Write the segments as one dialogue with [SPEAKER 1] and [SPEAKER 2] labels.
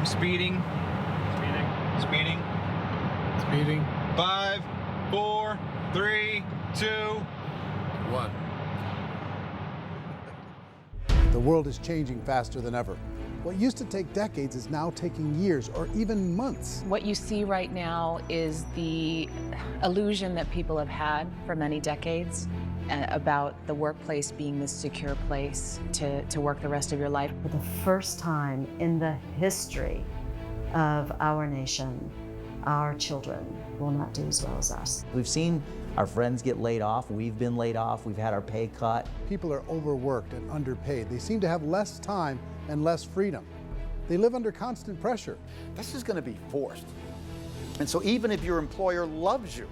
[SPEAKER 1] I'm speeding. Speeding. 5, 4, 3, 2, 1.
[SPEAKER 2] The world is changing faster than ever. What used to take decades is now taking years or even months.
[SPEAKER 3] What you see right now is the illusion that people have had for many decades about the workplace being this secure place to work the rest of your life.
[SPEAKER 4] For the first time in the history of our nation, our children will not do as well as us.
[SPEAKER 5] We've seen our friends get laid off. We've been laid off. We've had our pay cut.
[SPEAKER 2] People are overworked and underpaid. They seem to have less time and less freedom. They live under constant pressure.
[SPEAKER 6] This is going to be forced. And so even if your employer loves you,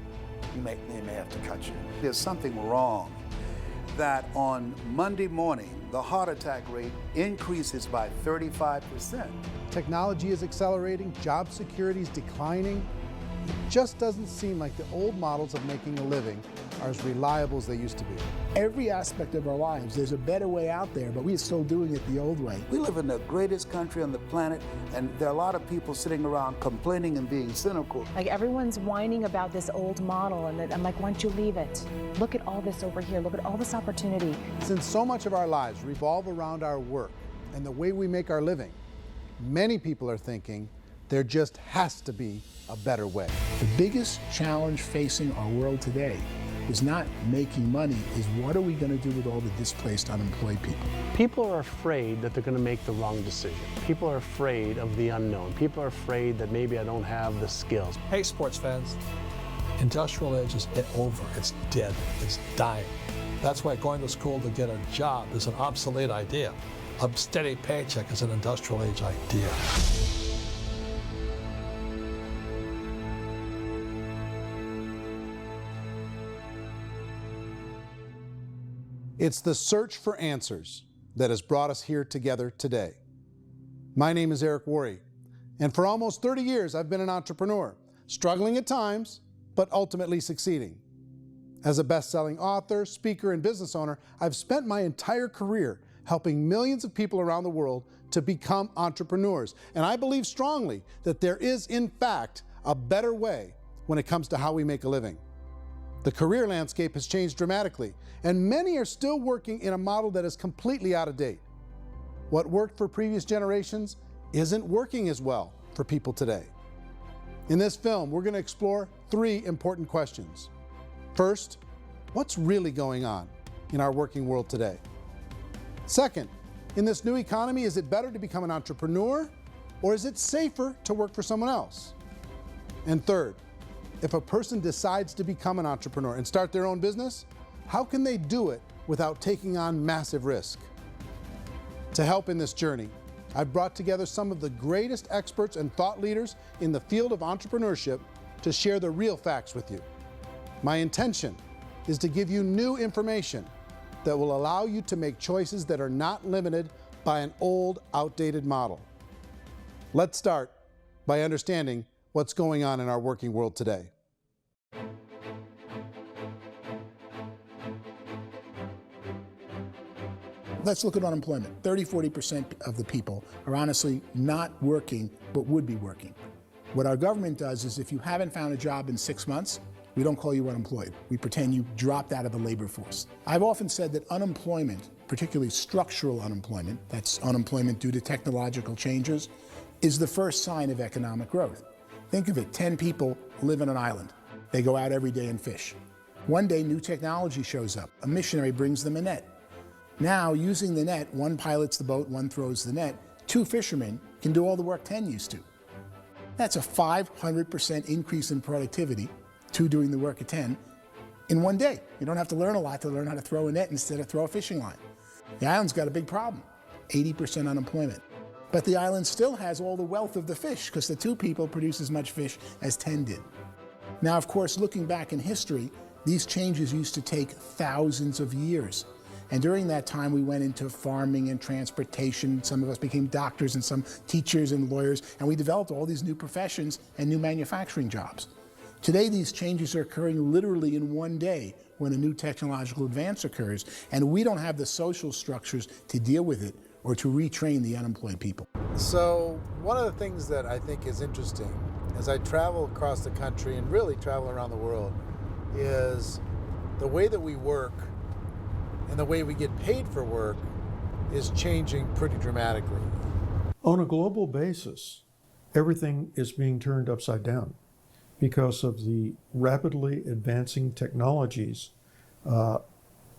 [SPEAKER 6] they may have to cut you. There's something wrong that on Monday morning, the heart attack rate increases by 35%.
[SPEAKER 2] Technology is accelerating, job security is declining. It just doesn't seem like the old models of making a living are as reliable as they used to be.
[SPEAKER 7] Every aspect of our lives, there's a better way out there, but we're still doing it the old way.
[SPEAKER 6] We live in the greatest country on the planet, and there are a lot of people sitting around complaining and being cynical.
[SPEAKER 3] Like everyone's whining about this old model, and I'm like, why don't you leave it? Look at all this over here. Look at all this opportunity.
[SPEAKER 2] Since so much of our lives revolve around our work and the way we make our living, many people are thinking there just has to be a better way.
[SPEAKER 7] The biggest challenge facing our world today is not making money, is what are we going to do with all the displaced, unemployed people?
[SPEAKER 8] People are afraid that they're going to make the wrong decision. People are afraid of the unknown. People are afraid that maybe I don't have the skills.
[SPEAKER 9] Hey, sports fans, industrial age is over. It's dead. It's dying. That's why going to school to get a job is an obsolete idea. A steady paycheck is an industrial age idea.
[SPEAKER 2] It's the search for answers that has brought us here together today. My name is Eric Worre, and for almost 30 years I've been an entrepreneur, struggling at times, but ultimately succeeding. As a best-selling author, speaker, and business owner, I've spent my entire career helping millions of people around the world to become entrepreneurs. And I believe strongly that there is, in fact, a better way when it comes to how we make a living. The career landscape has changed dramatically, and many are still working in a model that is completely out of date. What worked for previous generations isn't working as well for people today. In this film, we're going to explore 3 important questions. First, what's really going on in our working world today? Second, in this new economy, is it better to become an entrepreneur, or is it safer to work for someone else? And third, if a person decides to become an entrepreneur and start their own business, how can they do it without taking on massive risk? To help in this journey, I've brought together some of the greatest experts and thought leaders in the field of entrepreneurship to share the real facts with you. My intention is to give you new information that will allow you to make choices that are not limited by an old, outdated model. Let's start by understanding what's going on in our working world today.
[SPEAKER 7] Let's look at unemployment. 30–40% of the people are honestly not working, but would be working. What our government does is if you haven't found a job in 6 months, we don't call you unemployed. We pretend you dropped out of the labor force. I've often said that unemployment, particularly structural unemployment, that's unemployment due to technological changes, is the first sign of economic growth. Think of it, 10 people live on an island. They go out every day and fish. One day, new technology shows up. A missionary brings them a net. Now, using the net, one pilots the boat, one throws the net. 2 fishermen can do all the work 10 used to. That's a 500% increase in productivity, 2 doing the work of 10, in one day. You don't have to learn a lot to learn how to throw a net instead of throw a fishing line. The island's got a big problem, 80% unemployment. But the island still has all the wealth of the fish because the 2 people produce as much fish as 10 did. Now, of course, looking back in history, these changes used to take thousands of years. And during that time, we went into farming and transportation. Some of us became doctors and some teachers and lawyers, and we developed all these new professions and new manufacturing jobs. Today, these changes are occurring literally in one day when a new technological advance occurs, and we don't have the social structures to deal with it or to retrain the unemployed people.
[SPEAKER 2] So one of the things that I think is interesting as I travel across the country and really travel around the world is the way that we work and the way we get paid for work is changing pretty dramatically.
[SPEAKER 10] On a global basis, everything is being turned upside down because of the rapidly advancing technologies.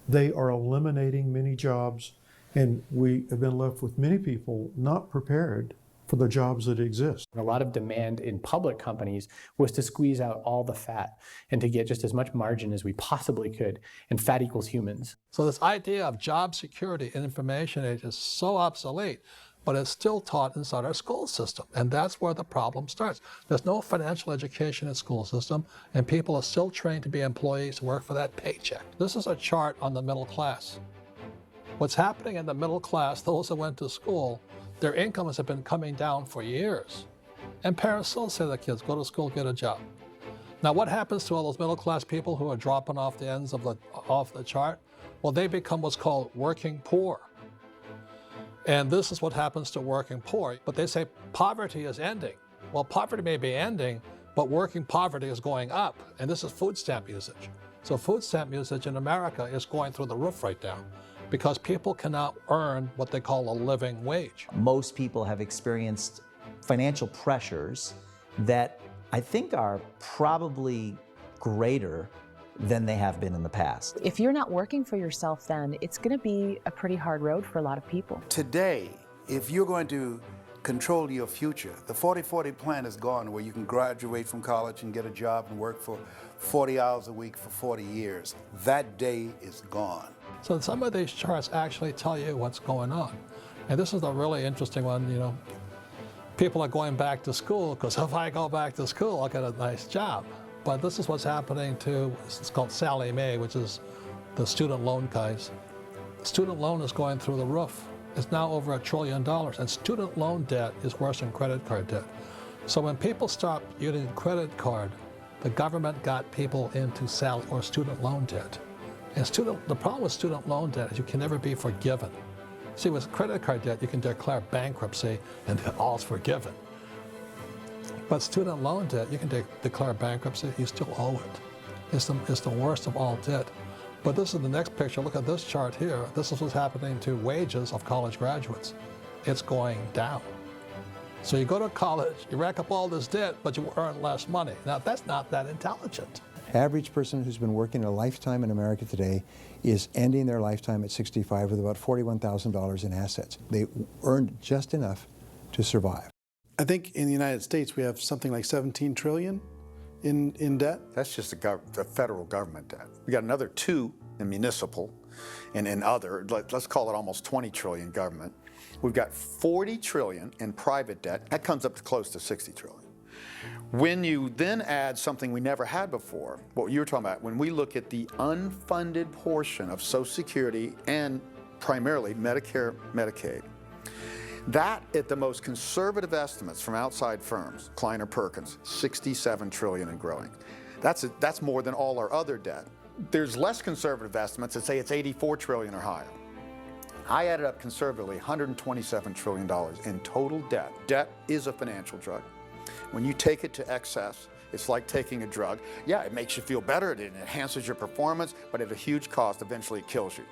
[SPEAKER 10] They are eliminating many jobs, and we have been left with many people not prepared for the jobs that exist.
[SPEAKER 11] A lot of demand in public companies was to squeeze out all the fat and to get just as much margin as we possibly could, and fat equals humans.
[SPEAKER 9] So this idea of job security and information age is so obsolete, but it's still taught inside our school system, and that's where the problem starts. There's no financial education in the school system, and people are still trained to be employees who work for that paycheck. This is a chart on the middle class. What's happening in the middle class, those that went to school, their incomes have been coming down for years. And parents still say to their kids, go to school, get a job. Now what happens to all those middle class people who are dropping off the ends of the chart? Well, they become what's called working poor. And this is what happens to working poor. But they say poverty is ending. Well, poverty may be ending, but working poverty is going up. And this is food stamp usage. So food stamp usage in America is going through the roof right now, because people cannot earn what they call a living wage.
[SPEAKER 5] Most people have experienced financial pressures that I think are probably greater than they have been in the past.
[SPEAKER 3] If you're not working for yourself, then it's going to be a pretty hard road for a lot of people.
[SPEAKER 6] Today, if you're going to control your future, the 40-40 plan is gone, where you can graduate from college and get a job and work for 40 hours a week for 40 years. That day is gone.
[SPEAKER 9] So some of these charts actually tell you what's going on. And this is a really interesting one, you know. People are going back to school because if I go back to school, I'll get a nice job. But this is what's happening to, it's called Sallie Mae, which is the student loan guys. Student loan is going through the roof. It's now over $1 trillion, and student loan debt is worse than credit card debt. So when people stopped using credit card, the government got people into student loan debt. And the problem with student loan debt is you can never be forgiven. See, with credit card debt, you can declare bankruptcy and all's forgiven. But student loan debt, you can declare bankruptcy, you still owe it. It's the worst of all debt. But this is the next picture. Look at this chart here. This is what's happening to wages of college graduates. It's going down. So you go to college, you rack up all this debt, but you earn less money. Now, that's not that intelligent.
[SPEAKER 12] Average person who's been working a lifetime in America today is ending their lifetime at 65 with about $41,000 in assets. They earned just enough to survive.
[SPEAKER 2] I think in the United States we have something like 17 trillion in debt.
[SPEAKER 6] That's just the federal government debt. We got another 2 in municipal and in other, let's call it almost 20 trillion government. We've got 40 trillion in private debt. That comes up to close to 60 trillion. When you then add something we never had before, what you were talking about, when we look at the unfunded portion of Social Security and primarily Medicare, Medicaid, that at the most conservative estimates from outside firms, Kleiner Perkins, 67 trillion and growing. That's more than all our other debt. There's less conservative estimates that say it's 84 trillion or higher. I added up conservatively $127 trillion in total debt. Debt is a financial drug. When you take it to excess, it's like taking a drug. Yeah, it makes you feel better, it enhances your performance, but at a huge cost, eventually it kills you.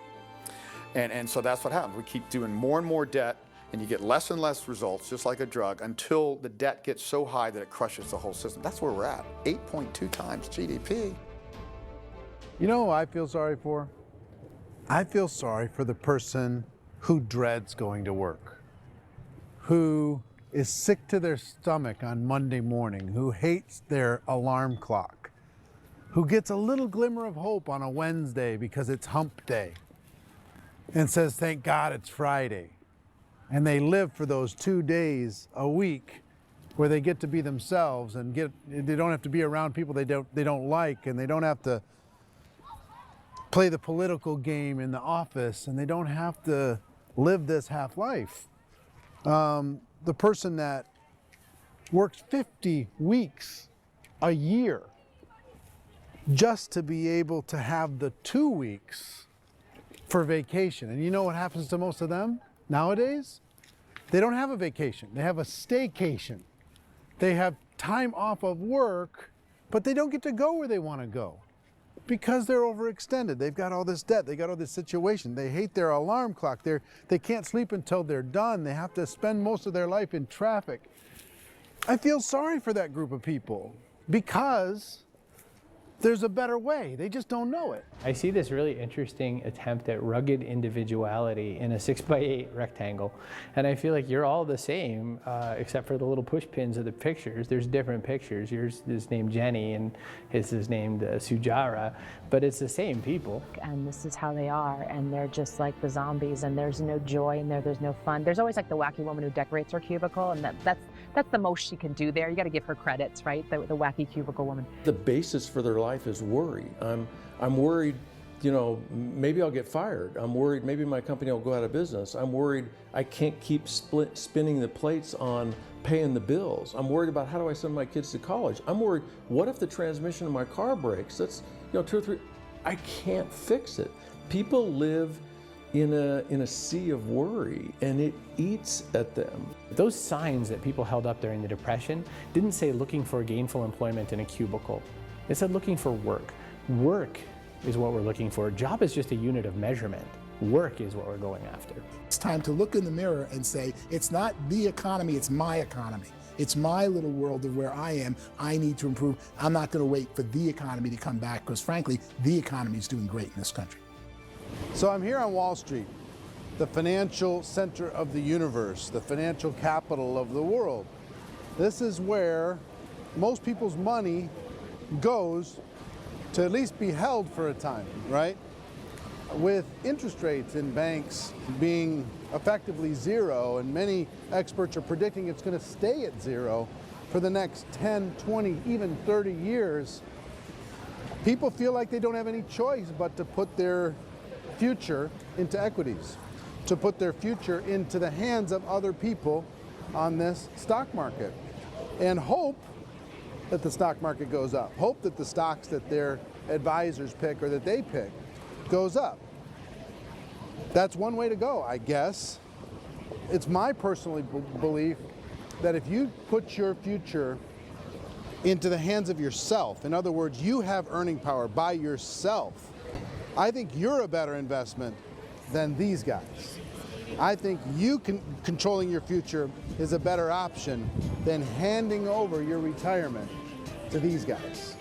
[SPEAKER 6] And so that's what happens. We keep doing more and more debt, and you get less and less results, just like a drug, until the debt gets so high that it crushes the whole system. That's where we're at, 8.2 times GDP.
[SPEAKER 2] You know who I feel sorry for? I feel sorry for the person who dreads going to work, who is sick to their stomach on Monday morning, who hates their alarm clock, who gets a little glimmer of hope on a Wednesday because it's hump day and says, thank God it's Friday. And they live for those 2 days a week where they get to be themselves and they don't have to be around people they don't like, and they don't have to play the political game in the office, and they don't have to live this half life. The person that works 50 weeks a year just to be able to have the 2 weeks for vacation. And you know what happens to most of them? Nowadays, they don't have a vacation. They have a staycation. They have time off of work, but they don't get to go where they want to go because they're overextended. They've got all this debt. They got all this situation. They hate their alarm clock. They can't sleep until they're done. They have to spend most of their life in traffic. I feel sorry for that group of people because there's a better way. They just don't know it.
[SPEAKER 11] I see this really interesting attempt at rugged individuality in a 6x8 rectangle. And I feel like you're all the same, except for the little push pins of the pictures. There's different pictures. Yours is named Jenny and his is named Sujara, but it's the same people.
[SPEAKER 3] And this is how they are, and they're just like the zombies, and there's no joy in there, there's no fun. There's always like the wacky woman who decorates her cubicle, and that's the most she can do there. You got to give her credits, right? The wacky cubicle woman.
[SPEAKER 13] The basis for their life is worry. I'm worried, you know, maybe I'll get fired. I'm worried maybe my company will go out of business. I'm worried I can't keep spinning the plates on paying the bills. I'm worried about how do I send my kids to college. I'm worried, what if the transmission of my car breaks? That's, you know, 2 or 3, I can't fix it. People live in a sea of worry, and it eats at them.
[SPEAKER 11] Those signs that people held up during the Depression didn't say looking for gainful employment in a cubicle. It said looking for work. Work is what we're looking for. Job is just a unit of measurement. Work is what we're going after.
[SPEAKER 7] It's time to look in the mirror and say, it's not the economy, it's my economy. It's my little world of where I am. I need to improve. I'm not going to wait for the economy to come back because, frankly, the economy is doing great in this country.
[SPEAKER 2] So I'm here on Wall Street, the financial center of the universe, the financial capital of the world. This is where most people's money goes to at least be held for a time, right? With interest rates in banks being effectively zero, and many experts are predicting it's going to stay at zero for the next 10, 20, even 30 years, people feel like they don't have any choice but to put their future into equities, to put their future into the hands of other people on this stock market, and hope that the stock market goes up, hope that the stocks that their advisors pick or that they pick goes up. That's one way to go, I guess. It's my personal belief that if you put your future into the hands of yourself, in other words, you have earning power by yourself, I think you're a better investment than these guys. I think you controlling your future is a better option than handing over your retirement to these guys.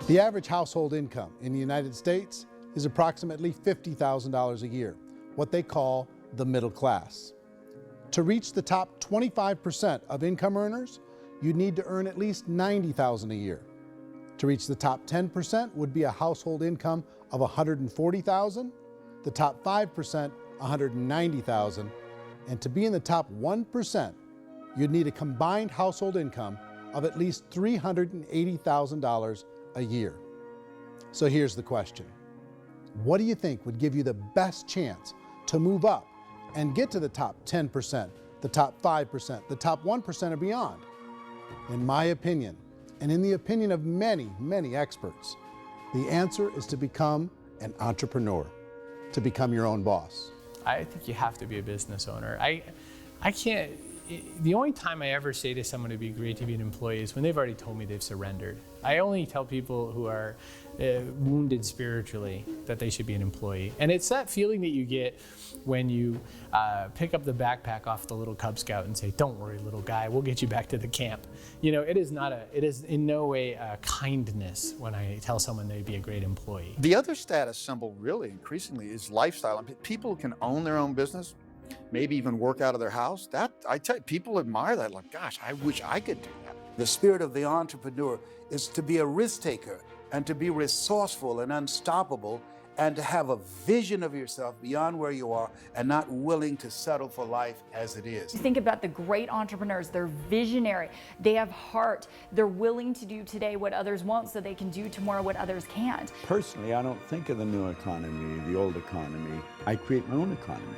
[SPEAKER 2] The average household income in the United States is approximately $50,000 a year, what they call the middle class. To reach the top 25% of income earners, you'd need to earn at least $90,000 a year. To reach the top 10% would be a household income of $140,000, the top 5%, $190,000, and to be in the top 1%, you'd need a combined household income of at least $380,000 a year. So here's the question. What do you think would give you the best chance to move up and get to the top 10%, the top 5%, the top 1% and beyond? In my opinion, and in the opinion of many, many experts, the answer is to become an entrepreneur, to become your own boss.
[SPEAKER 11] I think you have to be a business owner. I can't, the only time I ever say to someone it'd be great to be an employee is when they've already told me they've surrendered. I only tell people who are wounded spiritually that they should be an employee. And it's that feeling that you get when you pick up the backpack off the little Cub Scout and say, "Don't worry, little guy, we'll get you back to the camp." You know, it is in no way a kindness when I tell someone they'd be a great employee.
[SPEAKER 6] The other status symbol really increasingly is lifestyle. I mean, people who can own their own business, maybe even work out of their house, that I tell you, people admire that. Like, gosh, I wish I could do that. The spirit of the entrepreneur is to be a risk taker and to be resourceful and unstoppable and to have a vision of yourself beyond where you are and not willing to settle for life as it is.
[SPEAKER 14] Think about the great entrepreneurs. They're visionary. They have heart. They're willing to do today what others won't so they can do tomorrow what others can't.
[SPEAKER 15] Personally, I don't think of the new economy, the old economy. I create my own economy.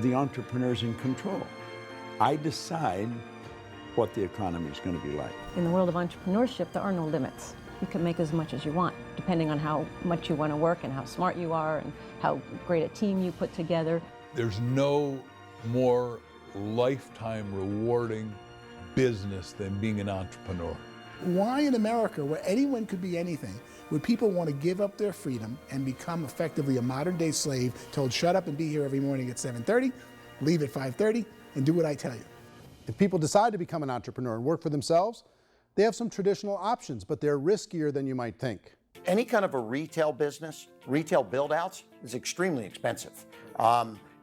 [SPEAKER 15] The entrepreneur's in control. I decide what the economy is going to be like.
[SPEAKER 16] In the world of entrepreneurship, there are no limits. you can make as much as you want, depending on how much you want to work and how smart you are and how great a team you put together.
[SPEAKER 17] There's no more lifetime rewarding business than being an entrepreneur.
[SPEAKER 7] Why in America, where anyone could be anything, would people want to give up their freedom and become effectively a modern-day slave, told shut up and be here every morning at 7:30, leave at 5:30, and do what I tell you?
[SPEAKER 2] If people decide to become an entrepreneur and work for themselves, they have some traditional options, but they're riskier than you might think.
[SPEAKER 18] Any kind of a retail business, retail build-outs, is extremely expensive.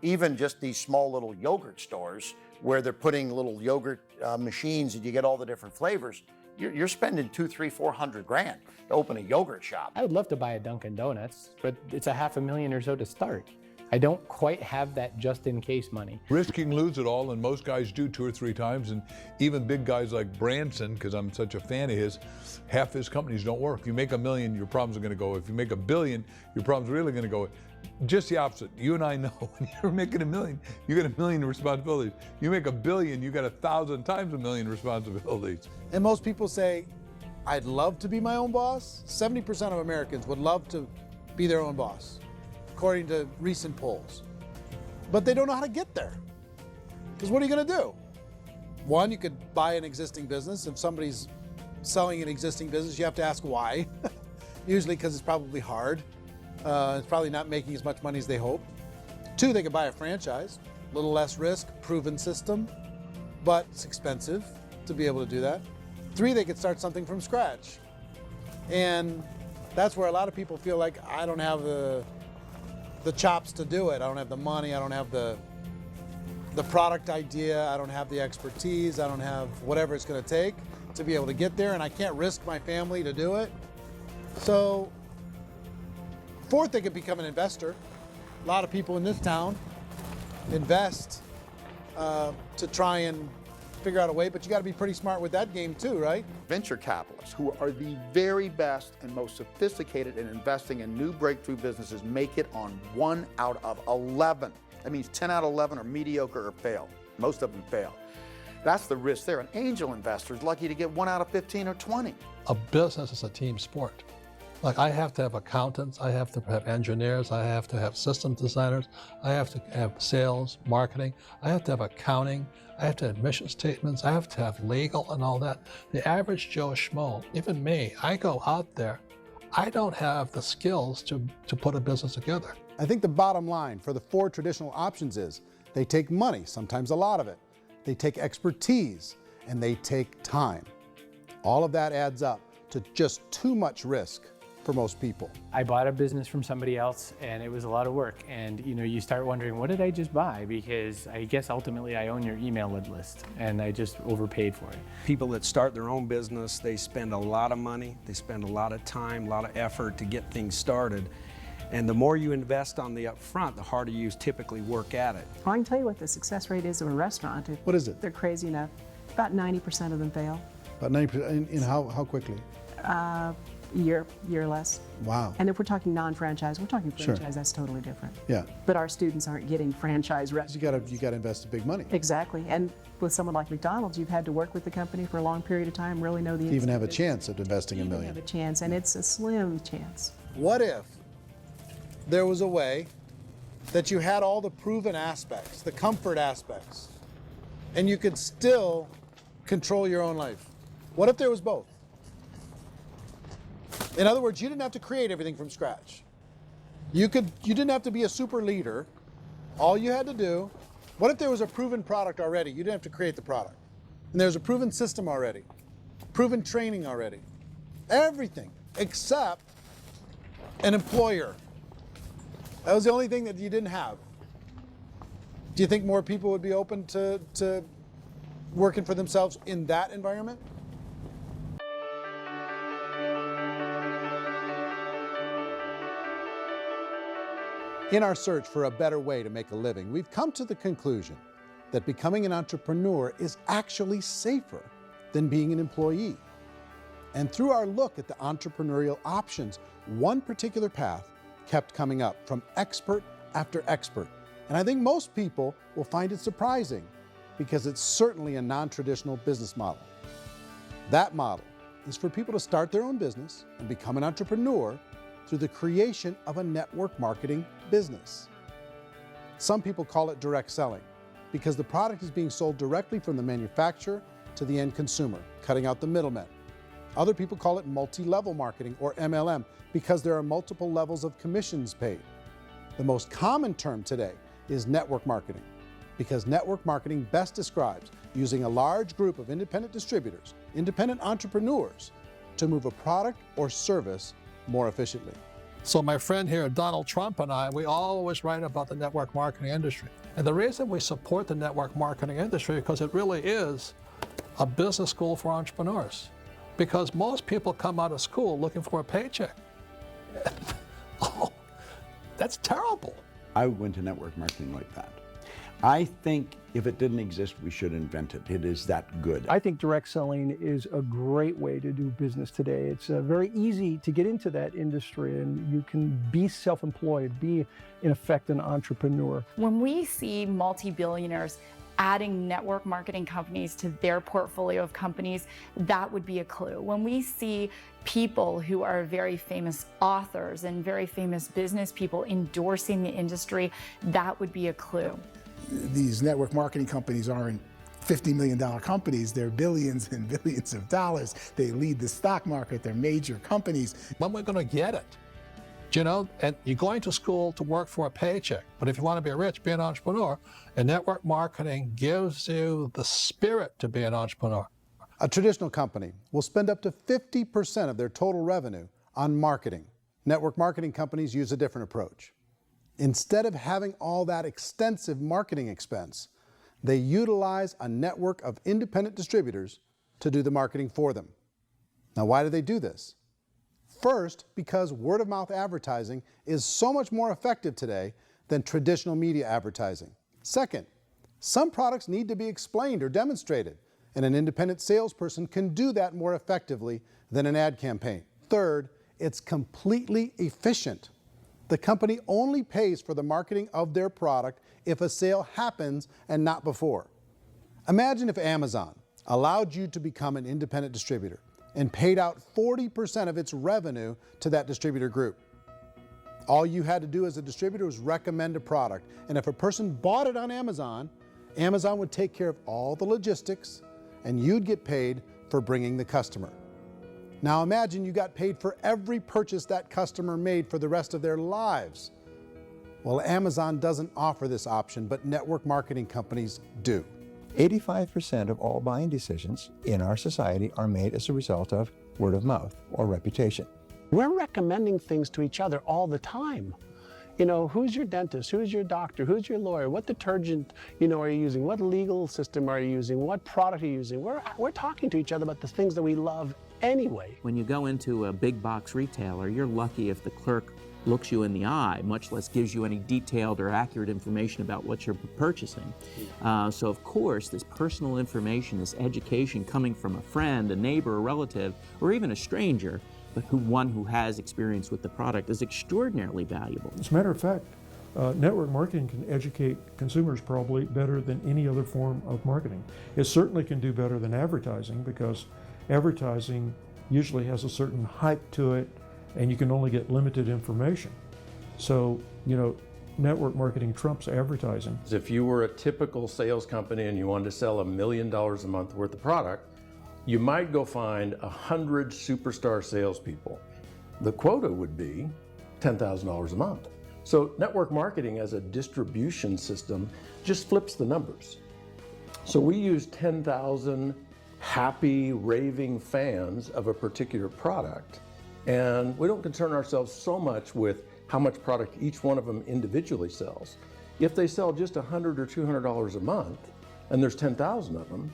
[SPEAKER 18] Even just these small little yogurt stores where they're putting little yogurt machines and you get all the different flavors, you're spending $200,000, $300,000, $400,000 to open a yogurt shop.
[SPEAKER 11] I would love to buy a Dunkin' Donuts, but it's $500,000 or so to start. I don't quite have that just-in-case money.
[SPEAKER 17] Risk you can lose it all, and most guys do 2 or 3 times, and even big guys like Branson, because I'm such a fan of his, half his companies don't work. If you make $1 million, your problems are going to go. If you make $1 billion, your problems are really going to go. Just the opposite. You and I know when you're making $1 million, you got $1 million responsibilities. You make $1 billion, you got 1,000 times $1 million responsibilities.
[SPEAKER 2] And most people say, I'd love to be my own boss. 70% of Americans would love to be their own boss, according to recent polls. But they don't know how to get there. Because what are you going to do? One, you could buy an existing business. If somebody's selling an existing business, you have to ask why. Usually because it's probably hard. It's probably not making as much money as they hope. 2, they could buy a franchise, a little less risk, proven system, but it's expensive to be able to do that. 3, they could start something from scratch. And that's where a lot of people feel like, I don't have the chops to do it. I don't have the money, I don't have the product idea, I don't have the expertise, I don't have whatever it's going to take to be able to get there, and I can't risk my family to do it. So, 4th, they could become an investor. A lot of people in this town invest to try and figure out a way, but you got to be pretty smart with that game too, right?
[SPEAKER 6] Venture capitalists, who are the very best and most sophisticated in investing in new breakthrough businesses, make it on 1 out of 11. That means 10 out of 11 are mediocre or fail. Most of them fail. That's the risk there. An angel investor is lucky to get 1 out of 15 or 20.
[SPEAKER 9] A business is a team sport. Like, I have to have accountants, I have to have engineers, I have to have system designers, I have to have sales, marketing, I have to have accounting, I have to have mission statements, I have to have legal and all that. The average Joe Schmo, even me, I go out there, I don't have the skills to put a business together.
[SPEAKER 2] I think the bottom line for the 4 traditional options is they take money, sometimes a lot of it. They take expertise, and they take time. All of that adds up to just too much risk for most people.
[SPEAKER 11] I bought a business from somebody else and it was a lot of work. And you start wondering, what did I just buy? Because I guess ultimately I own your email list and I just overpaid for it.
[SPEAKER 19] People that start their own business, they spend a lot of money, they spend a lot of time, a lot of effort to get things started. And the more you invest on the upfront, the harder you typically work at it.
[SPEAKER 20] Well, I can tell you what the success rate is of a restaurant.
[SPEAKER 2] What is it?
[SPEAKER 20] They're crazy enough. About 90% of them fail.
[SPEAKER 2] About 90%, in how quickly?
[SPEAKER 20] Year or less.
[SPEAKER 2] Wow.
[SPEAKER 20] And if we're talking non-franchise, we're talking franchise,
[SPEAKER 2] Sure.
[SPEAKER 20] That's totally different.
[SPEAKER 2] Yeah.
[SPEAKER 20] But our students aren't getting franchise restaurants.
[SPEAKER 2] You got to invest big money.
[SPEAKER 20] Exactly. And with someone like McDonald's, you've had to work with the company for a long period of time, really know the
[SPEAKER 2] To even have a
[SPEAKER 20] business.
[SPEAKER 2] chance at investing $1 million.
[SPEAKER 20] Have a chance, and it's a slim chance.
[SPEAKER 2] What if there was a way that you had all the proven aspects, the comfort aspects, and you could still control your own life? What if there was both? In other words, you didn't have to create everything from scratch. You didn't have to be a super leader. All you had to do, what if there was a proven product already? You didn't have to create the product. And there's a proven system already, proven training already. Everything except an employer. That was the only thing that you didn't have. Do you think more people would be open to working for themselves in that environment? In our search for a better way to make a living, we've come to the conclusion that becoming an entrepreneur is actually safer than being an employee. And through our look at the entrepreneurial options, one particular path kept coming up from expert after expert. And I think most people will find it surprising because it's certainly a non-traditional business model. That model is for people to start their own business and become an entrepreneur through the creation of a network marketing business. Some people call it direct selling because the product is being sold directly from the manufacturer to the end consumer, cutting out the middlemen. Other people call it multi-level marketing, or MLM, because there are multiple levels of commissions paid. The most common term today is network marketing, because network marketing best describes using a large group of independent distributors, independent entrepreneurs, to move a product or service more efficiently.
[SPEAKER 9] So my friend here, Donald Trump, and I, we always write about the network marketing industry. And the reason we support the network marketing industry is because it really is a business school for entrepreneurs. Because most people come out of school looking for a paycheck. Oh, that's terrible.
[SPEAKER 15] I went to network marketing like that. I think if it didn't exist, we should invent it. It is that good.
[SPEAKER 21] I think direct selling is a great way to do business today. It's very easy to get into that industry, and you can be self-employed, be in effect an entrepreneur.
[SPEAKER 14] When we see multi-billionaires adding network marketing companies to their portfolio of companies, that would be a clue. When we see people who are very famous authors and very famous business people endorsing the industry, that would be a clue.
[SPEAKER 7] These network marketing companies aren't $50 million companies, they're billions and billions of dollars. They lead the stock market, they're major companies.
[SPEAKER 9] When we're going to get it? You know, and you're going to school to work for a paycheck, but if you want to be rich, be an entrepreneur, and network marketing gives you the spirit to be an entrepreneur.
[SPEAKER 2] A traditional company will spend up to 50% of their total revenue on marketing. Network marketing companies use a different approach. Instead of having all that extensive marketing expense, they utilize a network of independent distributors to do the marketing for them. Now, why do they do this? First, because word-of-mouth advertising is so much more effective today than traditional media advertising. Second, some products need to be explained or demonstrated, and an independent salesperson can do that more effectively than an ad campaign. Third, it's completely efficient. The company only pays for the marketing of their product if a sale happens and not before. Imagine if Amazon allowed you to become an independent distributor and paid out 40% of its revenue to that distributor group. All you had to do as a distributor was recommend a product, and if a person bought it on Amazon, Amazon would take care of all the logistics, and you'd get paid for bringing the customer. Now imagine you got paid for every purchase that customer made for the rest of their lives. Well, Amazon doesn't offer this option, but network marketing companies do.
[SPEAKER 12] 85% of all buying decisions in our society are made as a result of word of mouth or reputation.
[SPEAKER 8] We're recommending things to each other all the time. You know, who's your dentist? Who's your doctor? Who's your lawyer? What detergent, are you using? What legal system are you using? What product are you using? We're talking to each other about the things that we love anyway.
[SPEAKER 22] When you go into a big box retailer, you're lucky if the clerk looks you in the eye, much less gives you any detailed or accurate information about what you're purchasing. So of course, this personal information, this education coming from a friend, a neighbor, a relative, or even a stranger, but one who has experience with the product is extraordinarily valuable.
[SPEAKER 10] As a matter of fact, network marketing can educate consumers probably better than any other form of marketing. It certainly can do better than advertising, because advertising usually has a certain hype to it, and you can only get limited information. So, network marketing trumps advertising.
[SPEAKER 13] If you were a typical sales company and you wanted to sell $1 million a month worth of product, you might go find 100 superstar salespeople. The quota would be $10,000 a month. So network marketing as a distribution system just flips the numbers. So we use 10,000 happy, raving fans of a particular product, and we don't concern ourselves so much with how much product each one of them individually sells. If they sell just $100 or $200 a month, and there's 10,000 of them,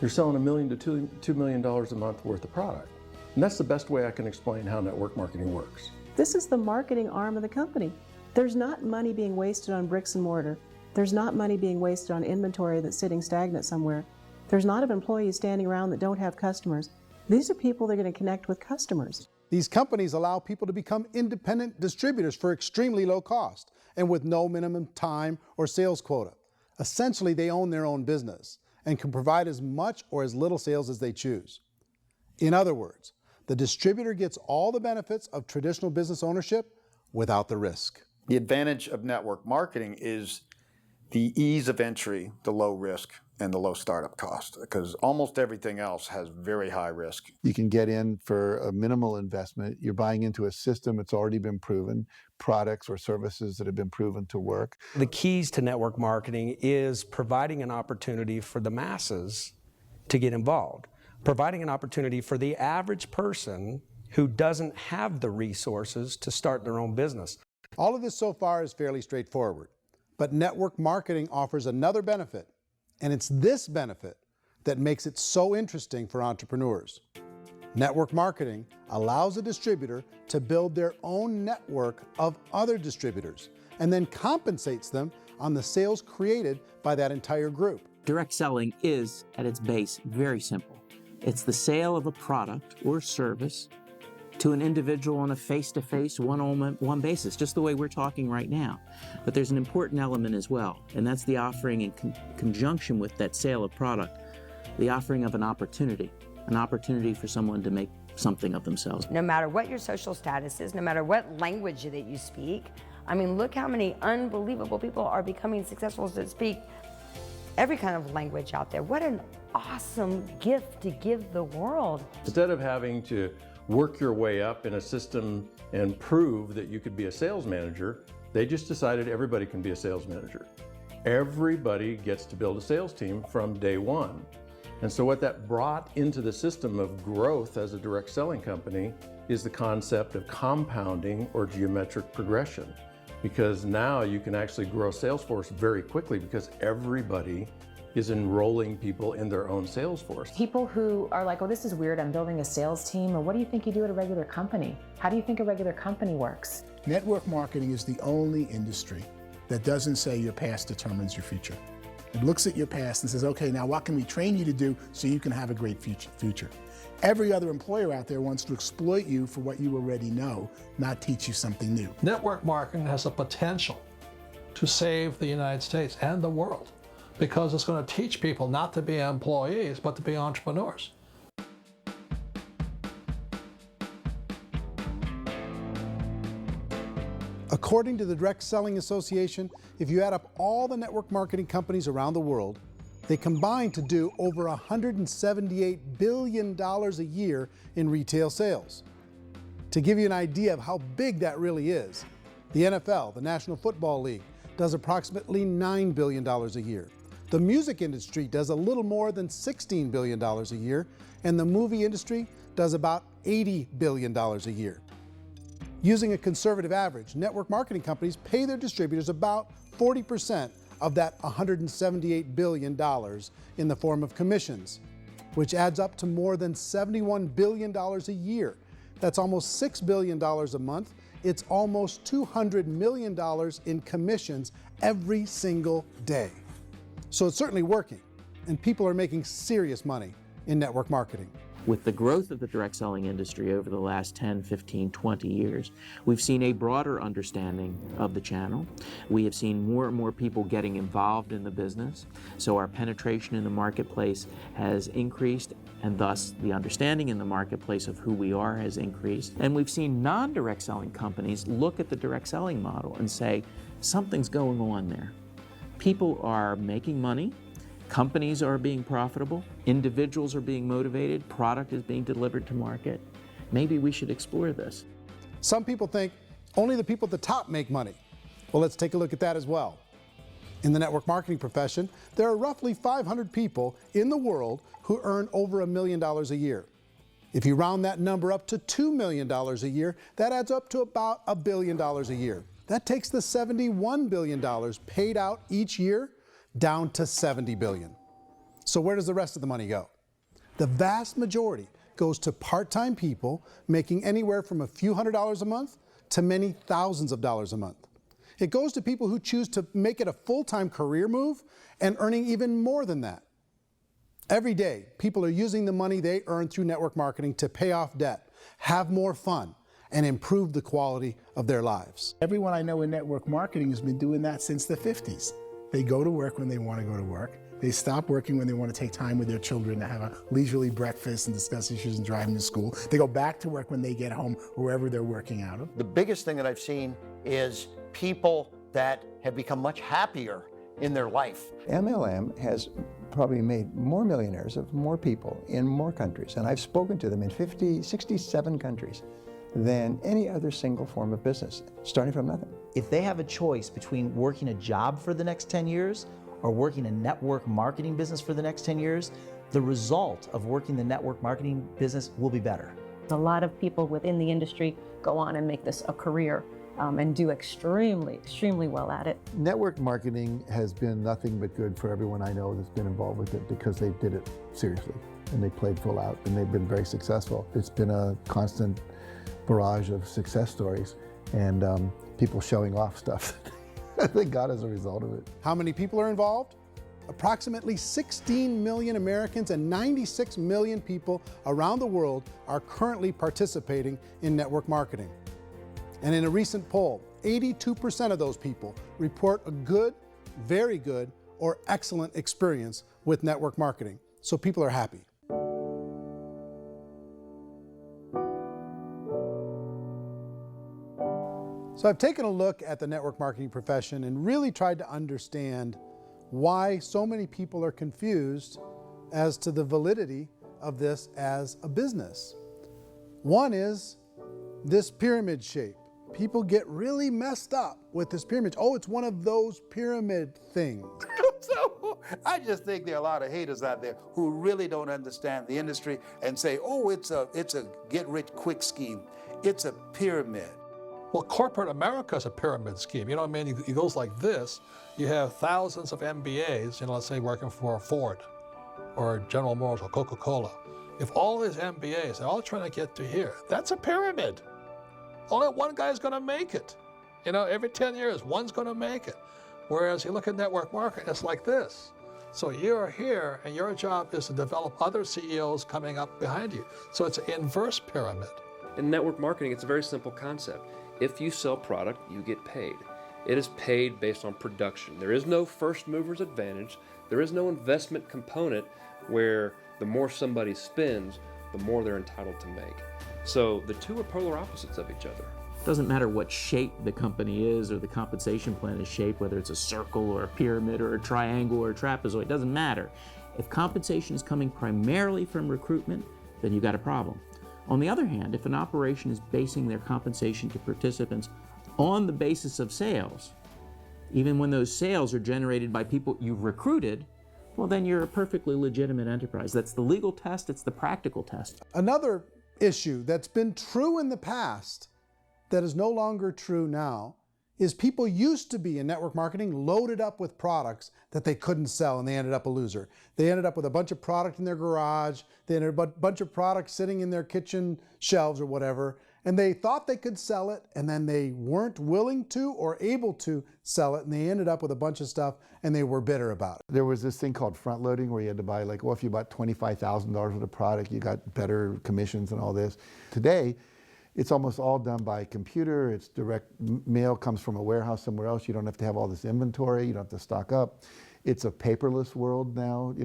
[SPEAKER 13] you're selling $1 million to $2 million a month worth of product. And that's the best way I can explain how network marketing works.
[SPEAKER 20] This is the marketing arm of the company. There's not money being wasted on bricks and mortar. There's not money being wasted on inventory that's sitting stagnant somewhere. There's not of employees standing around that don't have customers. These are people that are going to connect with customers.
[SPEAKER 2] These companies allow people to become independent distributors for extremely low cost and with no minimum time or sales quota. Essentially, they own their own business and can provide as much or as little sales as they choose. In other words, the distributor gets all the benefits of traditional business ownership without the risk.
[SPEAKER 6] The advantage of network marketing is the ease of entry, the low risk, and the low startup cost, because almost everything else has very high risk.
[SPEAKER 12] You can get in for a minimal investment. You're buying into a system that's already been proven, products or services that have been proven to work.
[SPEAKER 19] The keys to network marketing is providing an opportunity for the masses to get involved, providing an opportunity for the average person who doesn't have the resources to start their own business.
[SPEAKER 2] All of this so far is fairly straightforward, but network marketing offers another benefit, and it's this benefit that makes it so interesting for entrepreneurs. Network marketing allows a distributor to build their own network of other distributors and then compensates them on the sales created by that entire group.
[SPEAKER 22] Direct selling is, at its base, very simple. It's the sale of a product or service to an individual on a face-to-face, one-on-one basis, just the way we're talking right now. But there's an important element as well, and that's the offering in conjunction with that sale of product, the offering of an opportunity for someone to make something of themselves.
[SPEAKER 1] No matter what your social status is, no matter what language that you speak, I mean, look how many unbelievable people are becoming successful that speak every kind of language out there. What an awesome gift to give the world.
[SPEAKER 13] Instead of having to work your way up in a system and prove that you could be a sales manager, they just decided everybody can be a sales manager. Everybody gets to build a sales team from day one. And so what that brought into the system of growth as a direct selling company is the concept of compounding or geometric progression. Because now you can actually grow a sales force very quickly because everybody is enrolling people in their own sales force.
[SPEAKER 3] People who are like, oh, this is weird, I'm building a sales team, or what do you think you do at a regular company? How do you think a regular company works?
[SPEAKER 7] Network marketing is the only industry that doesn't say your past determines your future. It looks at your past and says, okay, now what can we train you to do so you can have a great future? Every other employer out there wants to exploit you for what you already know, not teach you something new.
[SPEAKER 9] Network marketing has the potential to save the United States and the world, because it's going to teach people not to be employees, but to be entrepreneurs.
[SPEAKER 2] According to the Direct Selling Association, if you add up all the network marketing companies around the world, they combine to do over $178 billion a year in retail sales. To give you an idea of how big that really is, the NFL, the National Football League, does approximately $9 billion a year. The music industry does a little more than $16 billion a year, and the movie industry does about $80 billion a year. Using a conservative average, network marketing companies pay their distributors about 40% of that $178 billion in the form of commissions, which adds up to more than $71 billion a year. That's almost $6 billion a month. It's almost $200 million in commissions every single day. So it's certainly working, and people are making serious money in network marketing.
[SPEAKER 22] With the growth of the direct selling industry over the last 10, 15, 20 years, we've seen a broader understanding of the channel. We have seen more and more people getting involved in the business, so our penetration in the marketplace has increased, and thus the understanding in the marketplace of who we are has increased. And we've seen non-direct selling companies look at the direct selling model and say, something's going on there. People are making money, companies are being profitable, individuals are being motivated, product is being delivered to market. Maybe we should explore this.
[SPEAKER 2] Some people think only the people at the top make money. Well, let's take a look at that as well. In the network marketing profession, there are roughly 500 people in the world who earn over $1 million a year. If you round that number up to $2 million a year, that adds up to about $1 billion a year. That takes the $71 billion paid out each year down to $70 billion. So where does the rest of the money go? The vast majority goes to part-time people making anywhere from a few $100s a month to many thousands of dollars a month. It goes to people who choose to make it a full-time career move and earning even more than that. Every day, people are using the money they earn through network marketing to pay off debt, have more fun, and improve the quality of their lives.
[SPEAKER 7] Everyone I know in network marketing has been doing that since the 50s. They go to work when they want to go to work. They stop working when they want to take time with their children to have a leisurely breakfast and discuss issues and driving to school. They go back to work when they get home, wherever they're working out of.
[SPEAKER 18] The biggest thing that I've seen is people that have become much happier in their life.
[SPEAKER 12] MLM has probably made more millionaires of more people in more countries, and I've spoken to them in 67 countries, than any other single form of business, starting from nothing.
[SPEAKER 4] If they have a choice between working a job for the next 10 years or working a network marketing business for the next 10 years, the result of working the network marketing business will be better.
[SPEAKER 16] A lot of people within the industry go on and make this a career and do extremely well at it.
[SPEAKER 5] Network marketing has been nothing but good for everyone I know that's been involved with it because they did it seriously and they played full out and they've been very successful. It's been a constant barrage of success stories and people showing off stuff that they got as a result of it.
[SPEAKER 2] How many people are involved? Approximately 16 million Americans and 96 million people around the world are currently participating in network marketing. And in a recent poll, 82% of those people report a good, very good, or excellent experience with network marketing. So people are happy. So I've taken a look at the network marketing profession and really tried to understand why so many people are confused as to the validity of this as a business. One is this pyramid shape. People get really messed up with this pyramid. Oh, it's one of those pyramid things.
[SPEAKER 6] So I just think there are a lot of haters out there who really don't understand the industry and say, oh, it's a get-rich-quick scheme. It's a pyramid.
[SPEAKER 9] Well, corporate America is a pyramid scheme. You know what I mean? It goes like this. You have thousands of MBAs, let's say working for Ford or General Motors or Coca-Cola. If all these MBAs are all trying to get to here, that's a pyramid. Only one guy's going to make it. Every 10 years, one's going to make it. Whereas you look at network marketing, it's like this. So you're here, and your job is to develop other CEOs coming up behind you. So it's an inverse pyramid.
[SPEAKER 23] In network marketing, it's a very simple concept. If you sell product, you get paid. It is paid based on production. There is no first mover's advantage. There is no investment component where the more somebody spends, the more they're entitled to make. So the two are polar opposites of each other.
[SPEAKER 22] Doesn't matter what shape the company is or the compensation plan is shaped, whether it's a circle or a pyramid or a triangle or a trapezoid, it doesn't matter. If compensation is coming primarily from recruitment, then you've got a problem. On the other hand, if an operation is basing their compensation to participants on the basis of sales, even when those sales are generated by people you've recruited, well, then you're a perfectly legitimate enterprise. That's the legal test, it's the practical test.
[SPEAKER 2] Another issue that's been true in the past that is no longer true now is people used to be in network marketing loaded up with products that they couldn't sell and they ended up a loser. They ended up with a bunch of product in their garage, they ended up with a bunch of products sitting in their kitchen shelves or whatever, and they thought they could sell it and then they weren't willing to or able to sell it and they ended up with a bunch of stuff and they were bitter about it.
[SPEAKER 5] There was this thing called front loading where you had to buy if you bought $25,000 worth of product, you got better commissions and all this. Today, it's almost all done by computer. It's direct mail comes from a warehouse somewhere else. You don't have to have all this inventory. You don't have to stock up. It's a paperless world now.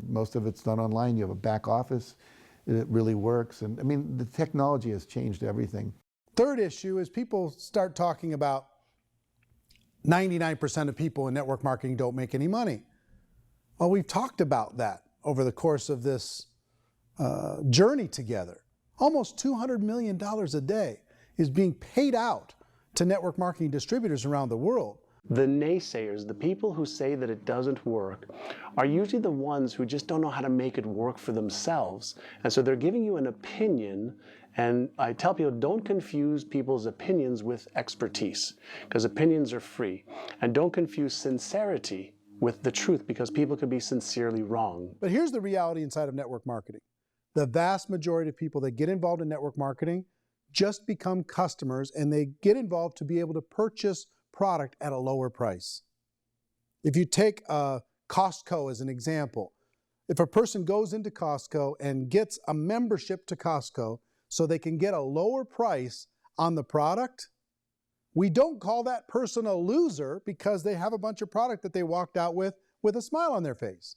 [SPEAKER 5] Most of it's done online. You have a back office. It really works. And I mean, the technology has changed everything.
[SPEAKER 2] Third issue is people start talking about 99% of people in network marketing don't make any money. Well, we've talked about that over the course of this journey together. Almost $200 million a day is being paid out to network marketing distributors around the world.
[SPEAKER 8] The naysayers, the people who say that it doesn't work, are usually the ones who just don't know how to make it work for themselves. And so they're giving you an opinion, and I tell people, don't confuse people's opinions with expertise, because opinions are free. And don't confuse sincerity with the truth, because people can be sincerely wrong.
[SPEAKER 2] But here's the reality inside of network marketing. The vast majority of people that get involved in network marketing just become customers, and they get involved to be able to purchase product at a lower price. If you take Costco as an example, if a person goes into Costco and gets a membership to Costco so they can get a lower price on the product, we don't call that person a loser because they have a bunch of product that they walked out with with a smile on their face.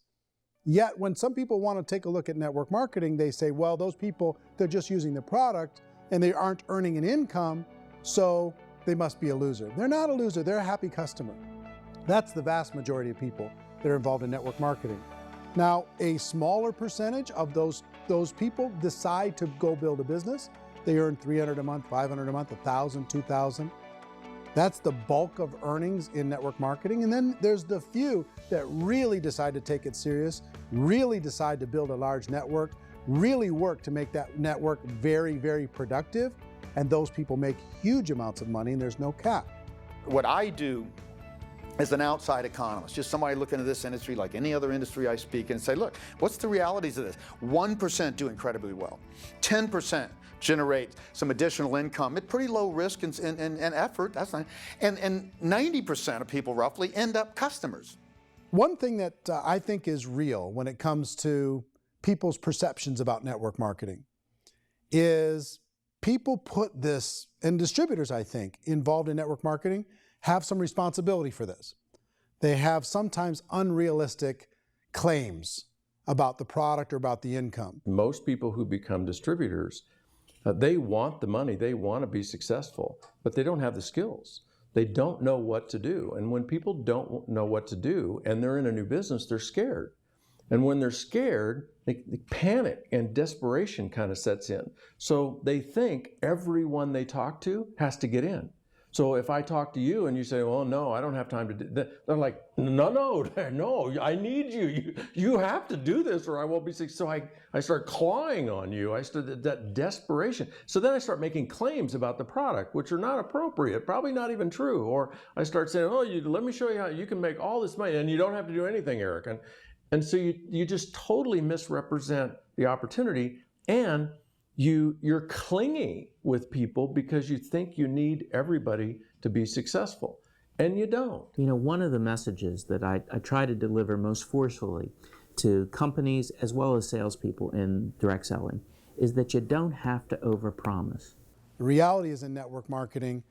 [SPEAKER 2] Yet when some people want to take a look at network marketing, they say, well, those people, they're just using the product and they aren't earning an income, so they must be a loser. They're not a loser, they're a happy customer. That's the vast majority of people that are involved in network marketing. Now, a smaller percentage of those people decide to go build a business. They earn $300 a month, $500 a month, $1,000, $2,000. That's the bulk of earnings in network marketing. And then there's the few that really decide to take it serious, really decide to build a large network, really work to make that network very, very productive. And those people make huge amounts of money and there's no cap.
[SPEAKER 6] What I do as an outside economist, just somebody looking at this industry like any other industry I speak in and say, look, what's the realities of this? 1% do incredibly well. 10% generate some additional income at pretty low risk and effort. That's not, and 90% of people roughly end up customers.
[SPEAKER 2] One thing that I think is real when it comes to people's perceptions about network marketing is people put this, and distributors, I think, involved in network marketing have some responsibility for this. They have sometimes unrealistic claims about the product or about the income.
[SPEAKER 13] Most people who become distributors, they want the money, they want to be successful, but they don't have the skills. They don't know what to do. And when people don't know what to do and they're in a new business, they're scared. And when they're scared, they panic and desperation kind of sets in. So they think everyone they talk to has to get in. So if I talk to you and you say, well, no, I don't have time to do that, they're like, no, I need you. You have to do this or I won't be successful. So I start clawing on you. I start that desperation. So then I start making claims about the product, which are not appropriate, probably not even true. Or I start saying, oh, let me show you how you can make all this money and you don't have to do anything, Eric. And so you just totally misrepresent the opportunity, and you're clingy with people because you think you need everybody to be successful, and you don't.
[SPEAKER 22] You know, one of the messages that I try to deliver most forcefully to companies as well as salespeople in direct selling is that you don't have to overpromise.
[SPEAKER 2] The reality is in network marketing,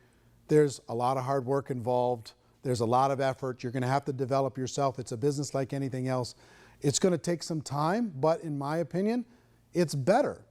[SPEAKER 2] there's a lot of hard work involved. There's a lot of effort. You're going to have to develop yourself. It's a business like anything else. It's going to take some time, but in my opinion, it's better.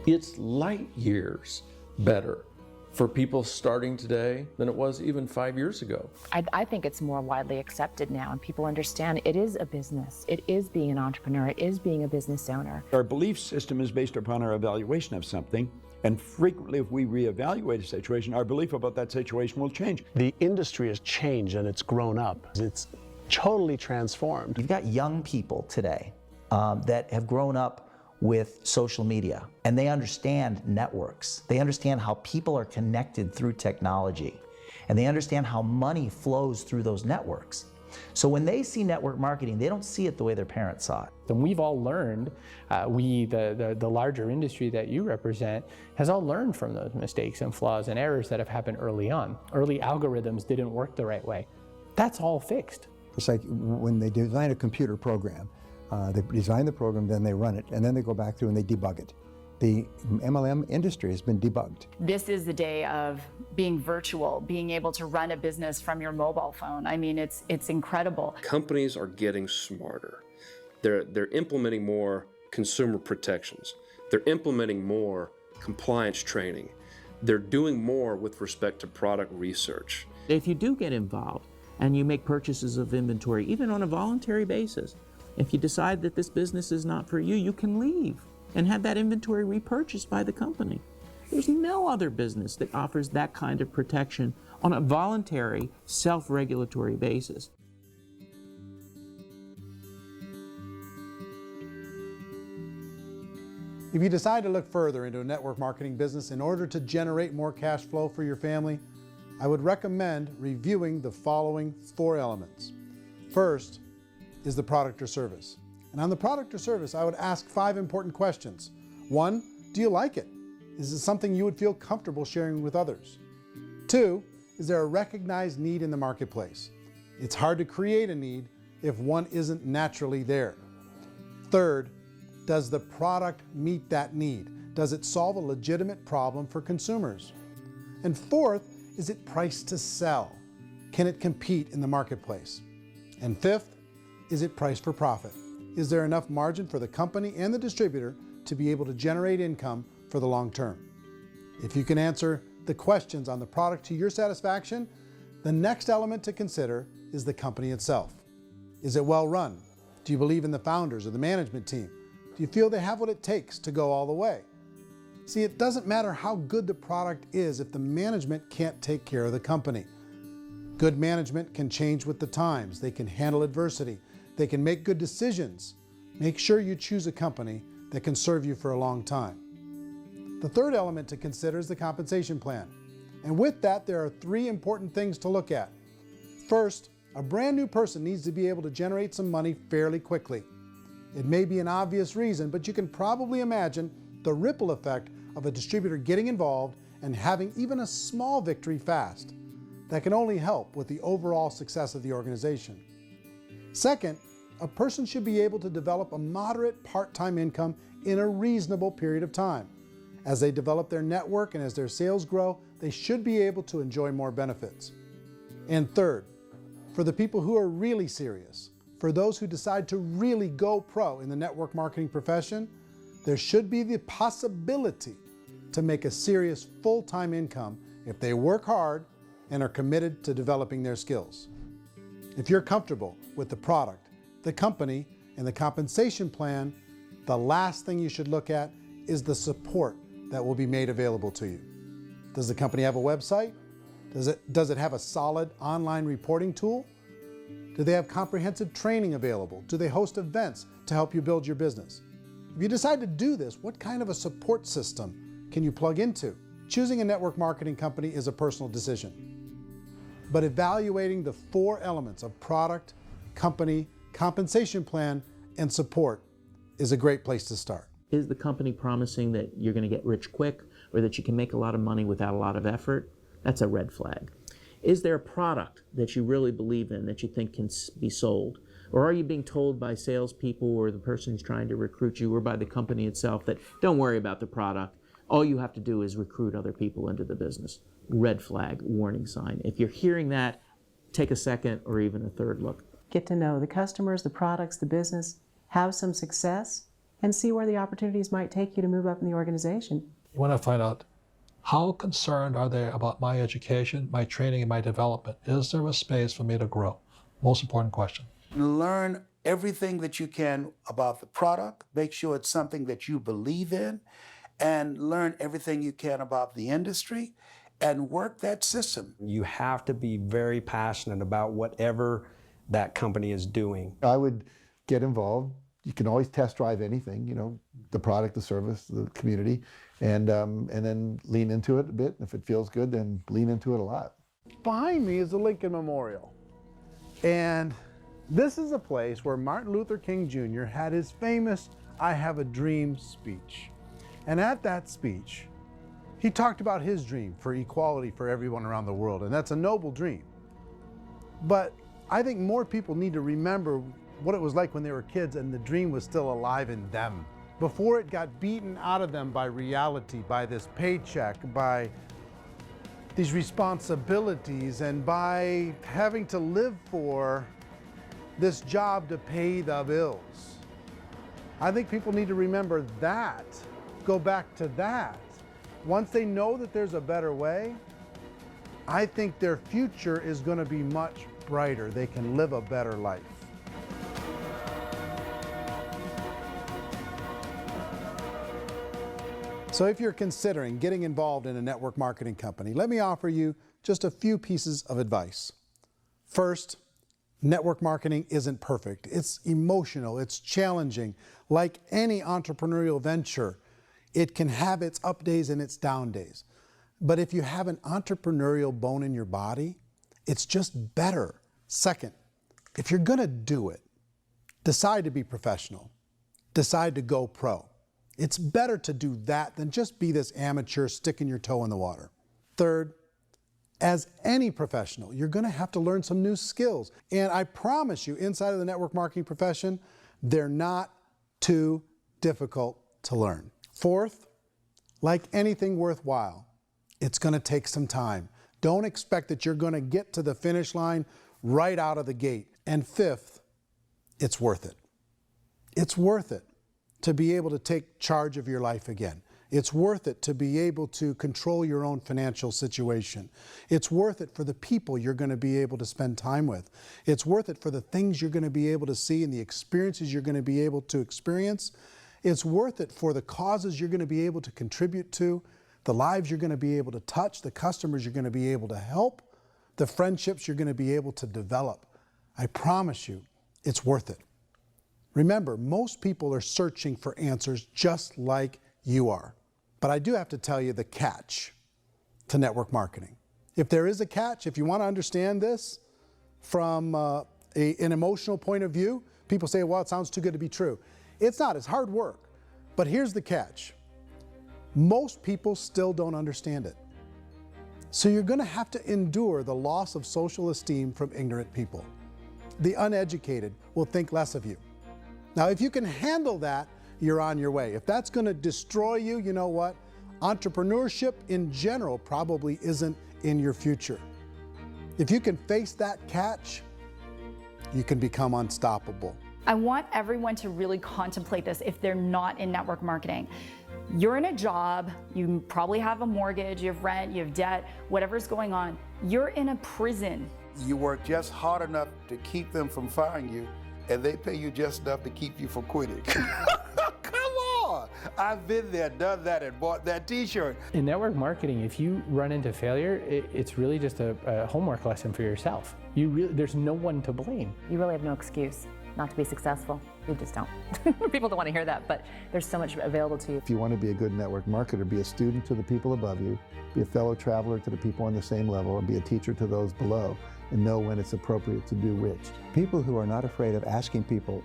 [SPEAKER 13] It's light years better for people starting today than it was even 5 years ago.
[SPEAKER 3] I think it's more widely accepted now, and people understand it is a business. It is being an entrepreneur. It is being a business owner.
[SPEAKER 11] Our belief system is based upon our evaluation of something, and frequently if we reevaluate a situation, our belief about that situation will change.
[SPEAKER 8] The industry has changed and it's grown up. It's totally transformed.
[SPEAKER 4] You've got young people today that have grown up with social media, and they understand networks. They understand how people are connected through technology, and they understand how money flows through those networks. So when they see network marketing, they don't see it the way their parents saw it.
[SPEAKER 15] And we've all learned, the larger industry that you represent, has all learned from those mistakes and flaws and errors that have happened early on. Early algorithms didn't work the right way. That's all fixed.
[SPEAKER 12] It's like when they design a computer program, they design the program, then they run it, and then they go back through and they debug it. The MLM industry has been debugged.
[SPEAKER 14] This is the day of being virtual, being able to run a business from your mobile phone. I mean, it's incredible.
[SPEAKER 23] Companies are getting smarter. They're implementing more consumer protections. They're implementing more compliance training. They're doing more with respect to product research.
[SPEAKER 22] If you do get involved and you make purchases of inventory, even on a voluntary basis, if you decide that this business is not for you, you can leave and have that inventory repurchased by the company. There's no other business that offers that kind of protection on a voluntary, self-regulatory basis.
[SPEAKER 2] If you decide to look further into a network marketing business in order to generate more cash flow for your family, I would recommend reviewing the following 4 elements. First is the product or service. And on the product or service, I would ask 5 important questions. 1, do you like it? Is it something you would feel comfortable sharing with others? 2, is there a recognized need in the marketplace? It's hard to create a need if one isn't naturally there. 3rd, does the product meet that need? Does it solve a legitimate problem for consumers? And 4th, is it priced to sell? Can it compete in the marketplace? And fifth, is it priced for profit? Is there enough margin for the company and the distributor to be able to generate income for the long term? If you can answer the questions on the product to your satisfaction, the next element to consider is the company itself. Is it well run? Do you believe in the founders or the management team? Do you feel they have what it takes to go all the way? See, it doesn't matter how good the product is if the management can't take care of the company. Good management can change with the times. They can handle adversity. They can make good decisions. Make sure you choose a company that can serve you for a long time. The third element to consider is the compensation plan. And with that, there are three important things to look at. First, a brand new person needs to be able to generate some money fairly quickly. It may be an obvious reason, but you can probably imagine the ripple effect of a distributor getting involved and having even a small victory fast. That can only help with the overall success of the organization. Second, a person should be able to develop a moderate part-time income in a reasonable period of time. As they develop their network and as their sales grow, they should be able to enjoy more benefits. And third, for the people who are really serious, for those who decide to really go pro in the network marketing profession, there should be the possibility to make a serious full-time income if they work hard and are committed to developing their skills. If you're comfortable with the product, the company, and the compensation plan, the last thing you should look at is the support that will be made available to you. Does the company have a website? Does it have a solid online reporting tool? Do they have comprehensive training available? Do they host events to help you build your business? If you decide to do this, what kind of a support system can you plug into? Choosing a network marketing company is a personal decision. But evaluating the four elements of product, company, compensation plan, and support is a great place to start.
[SPEAKER 22] Is the company promising that you're going to get rich quick or that you can make a lot of money without a lot of effort? That's a red flag. Is there a product that you really believe in that you think can be sold? Or are you being told by salespeople or the person who's trying to recruit you or by the company itself that don't worry about the product, all you have to do is recruit other people into the business? Red flag, warning sign. If you're hearing that, take a second or even a third look.
[SPEAKER 20] Get to know the customers, the products, the business, have some success, and see where the opportunities might take you to move up in the organization.
[SPEAKER 9] You want to find out how concerned are they about my education, my training, and my development? Is there a space for me to grow? Most important question.
[SPEAKER 6] Learn everything that you can about the product. Make sure it's something that you believe in, and learn everything you can about the industry and work that system.
[SPEAKER 19] You have to be very passionate about whatever that company is doing.
[SPEAKER 5] I would get involved. You can always test drive anything, you know, the product, the service, the community, and then lean into it a bit. If it feels good, then lean into it a lot.
[SPEAKER 2] Behind me is the Lincoln Memorial. And this is a place where Martin Luther King Jr. had his famous "I Have a Dream" speech. And at that speech, he talked about his dream for equality for everyone around the world, and that's a noble dream. But I think more people need to remember what it was like when they were kids and the dream was still alive in them, before it got beaten out of them by reality, by this paycheck, by these responsibilities, and by having to live for this job to pay the bills. I think people need to remember that, go back to that. Once they know that there's a better way, I think their future is going to be much brighter. They can live a better life. So if you're considering getting involved in a network marketing company, let me offer you just a few pieces of advice. First, network marketing isn't perfect. It's emotional, it's challenging. Like any entrepreneurial venture, it can have its up days and its down days. But if you have an entrepreneurial bone in your body, it's just better. Second, if you're gonna do it, decide to be professional. Decide to go pro. It's better to do that than just be this amateur sticking your toe in the water. Third, as any professional, you're gonna have to learn some new skills. And I promise you, inside of the network marketing profession, they're not too difficult to learn. Fourth, like anything worthwhile, it's gonna take some time. Don't expect that you're going to get to the finish line right out of the gate. And fifth, it's worth it. It's worth it to be able to take charge of your life again. It's worth it to be able to control your own financial situation. It's worth it for the people you're going to be able to spend time with. It's worth it for the things you're going to be able to see and the experiences you're going to be able to experience. It's worth it for the causes you're going to be able to contribute to, the lives you're going to be able to touch, the customers you're going to be able to help, the friendships you're going to be able to develop. I promise you, it's worth it. Remember, most people are searching for answers just like you are. But I do have to tell you the catch to network marketing. If there is a catch, if you want to understand this from an emotional point of view, people say, well, it sounds too good to be true. It's not, it's hard work. But here's the catch. Most people still don't understand it. So you're going to have to endure the loss of social esteem from ignorant people. The uneducated will think less of you. Now, if you can handle that, you're on your way. If that's going to destroy you, you know what? Entrepreneurship in general probably isn't in your future. If you can face that catch, you can become unstoppable.
[SPEAKER 14] I want everyone to really contemplate this if they're not in network marketing. You're in a job, you probably have a mortgage, you have rent, you have debt, whatever's going on. You're in a prison.
[SPEAKER 6] You work just hard enough to keep them from firing you, and they pay you just enough to keep you from quitting. Come on! I've been there, done that, and bought that t-shirt.
[SPEAKER 15] In network marketing, if you run into failure, it's really just a homework lesson for yourself. There's no one to blame.
[SPEAKER 3] You really have no excuse not to be successful. You just don't. People don't want to hear that, but there's so much available to you.
[SPEAKER 5] If you want to be a good network marketer, be a student to the people above you, be a fellow traveler to the people on the same level, and be a teacher to those below, and know when it's appropriate to do which. People who are not afraid of asking people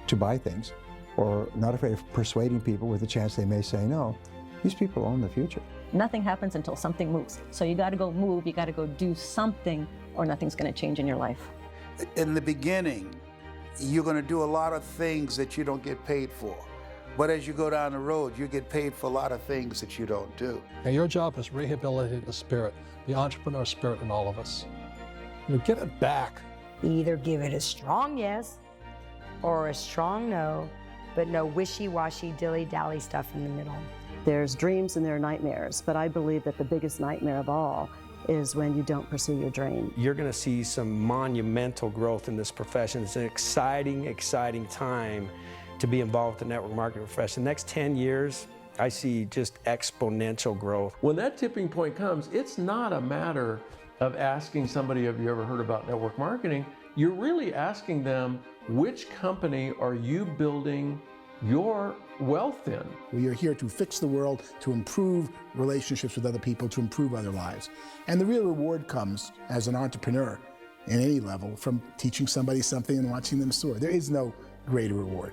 [SPEAKER 5] to buy things, or not afraid of persuading people with a chance they may say no, these people own the future.
[SPEAKER 16] Nothing happens until something moves. So you got to go move, you got to go do something, or nothing's going to change in your life.
[SPEAKER 6] In the beginning, you're going to do a lot of things that you don't get paid for. But as you go down the road, you get paid for a lot of things that you don't do.
[SPEAKER 9] And your job is to rehabilitate the spirit, the entrepreneur spirit in all of us. Get it back.
[SPEAKER 1] Either give it a strong yes or a strong no, but no wishy-washy, dilly-dally stuff in the middle.
[SPEAKER 20] There's dreams and there are nightmares, but I believe that the biggest nightmare of all is when you don't pursue your dream.
[SPEAKER 19] You're going to see some monumental growth in this profession. It's an exciting, exciting time to be involved with the network marketing profession. The next 10 years, I see just exponential growth.
[SPEAKER 13] When that tipping point comes, it's not a matter of asking somebody, have you ever heard about network marketing? You're really asking them, which company are you building your wealth in?
[SPEAKER 7] We are here to fix the world, to improve relationships with other people, to improve other lives. And the real reward comes as an entrepreneur in any level from teaching somebody something and watching them soar. There is no greater reward.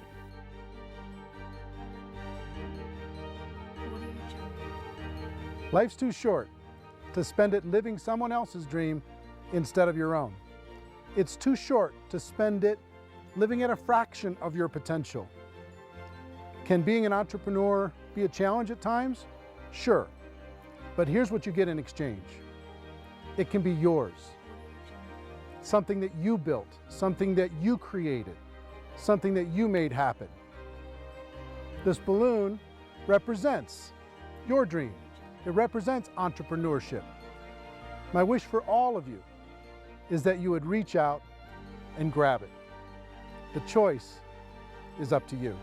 [SPEAKER 2] Life's too short to spend it living someone else's dream instead of your own. It's too short to spend it living at a fraction of your potential. Can being an entrepreneur be a challenge at times? Sure. But here's what you get in exchange. It can be yours. Something that you built, something that you created, something that you made happen. This balloon represents your dream. It represents entrepreneurship. My wish for all of you is that you would reach out and grab it. The choice is up to you.